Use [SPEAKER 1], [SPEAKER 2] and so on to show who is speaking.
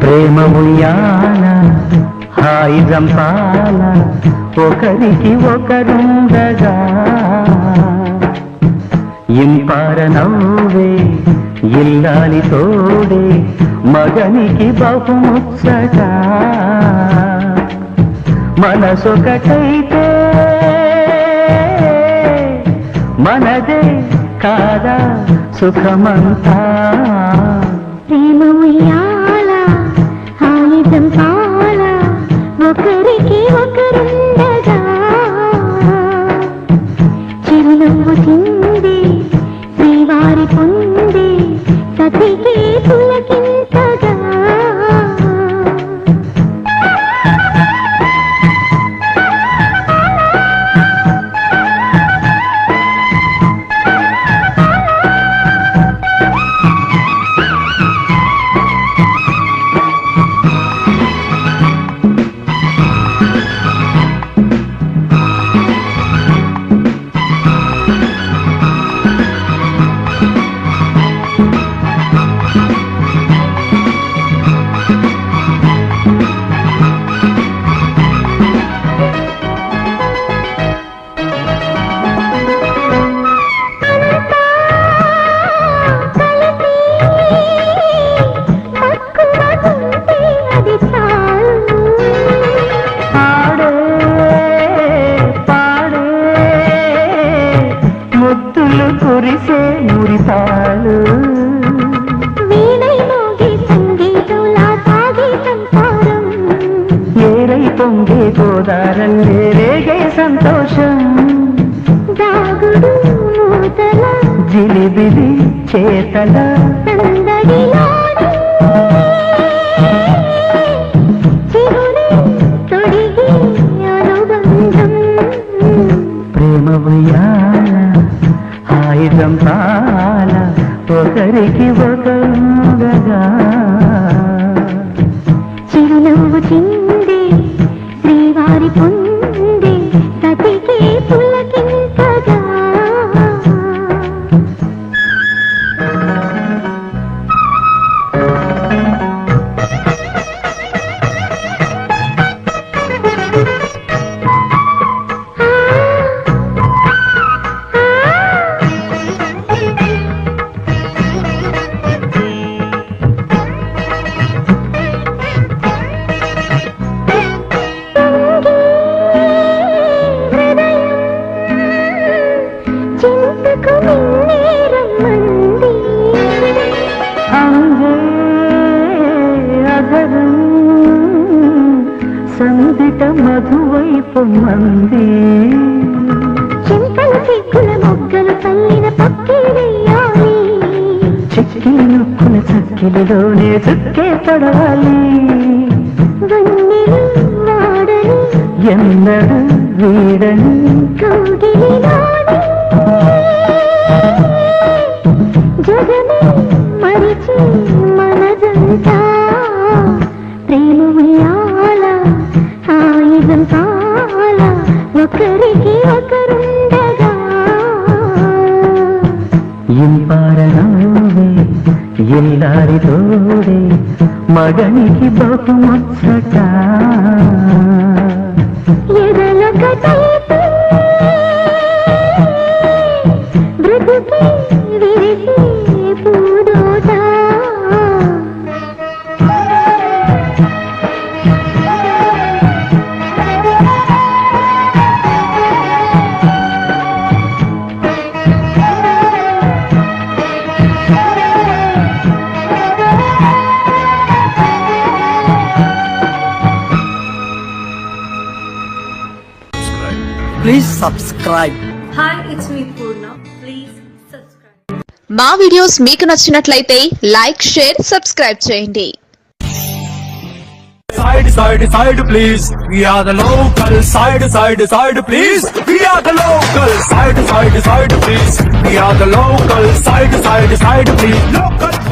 [SPEAKER 1] ప్రేమ ఉయ్యాల హాయి జంపాల ఒకరికి ఒకరుండగా ఇంపార నవ్వే ఇల్లాలి తోడే మగనికి బహుముచ్చట మనసొకటైతే మనదే కాదా సుఖమంతా
[SPEAKER 2] ప్రేమ ఉయ్యాల హాయి జంపాల ఒకరికి ఒకరుండగా చిరునవ్వు చింది శ్రీవారి పొంది సతికి పులకింతగా
[SPEAKER 1] కురిసే మురిపాలు
[SPEAKER 2] వీణై మోగే సంగీతంలా సాగే సంసారం
[SPEAKER 1] ఏరై పొంగే గోదారల్లే రేగే సంతోషం
[SPEAKER 2] దాగుడు మూతల
[SPEAKER 1] జిలిబిలి చేతల
[SPEAKER 2] సందడిలోని చిరుని తొడిగి అనుబంధం
[SPEAKER 1] ప్రేమ ఉయ్యాల హాయి జంపాల ఒకరికి ఒకరుగా
[SPEAKER 2] చిరునవ్వు చింది శ్రీవారి పొంది సతికి పులకింతగా
[SPEAKER 1] సందిట మధువైపు మంది
[SPEAKER 2] చింతల సిగ్గుల మొగ్గలు పల్లిన పక్కివేయాలి
[SPEAKER 1] చిక్కిలి నొక్కుల చక్కిలిలోనే చుక్కే పడాలి
[SPEAKER 2] వన్నెలు వాడని
[SPEAKER 1] ఎందడు వీడని
[SPEAKER 2] కౌగిలిలోని జగమే మరిచి మనదంతా ప్రేమ ఉయ్యాల హాయి జంపాల ఒకరికి ఒకరుండగా
[SPEAKER 1] ఇంపార నవ్వే ఇల్లారి తోడే మగనికి బహుముచ్చట
[SPEAKER 2] ఎదలొకటైతే బ్రతుకే విరిసే Pudota
[SPEAKER 3] Please subscribe.
[SPEAKER 4] Hi, it's me Purna. Please subscribe.
[SPEAKER 5] మా వీడియోస్ మీకు నచ్చినట్లయితే లైక్, షేర్, సబ్స్క్రైబ్ చేయండి.
[SPEAKER 3] Side, please. We are the local. Side, please. We are the local. Side, please. We are the local. Side, please. Local.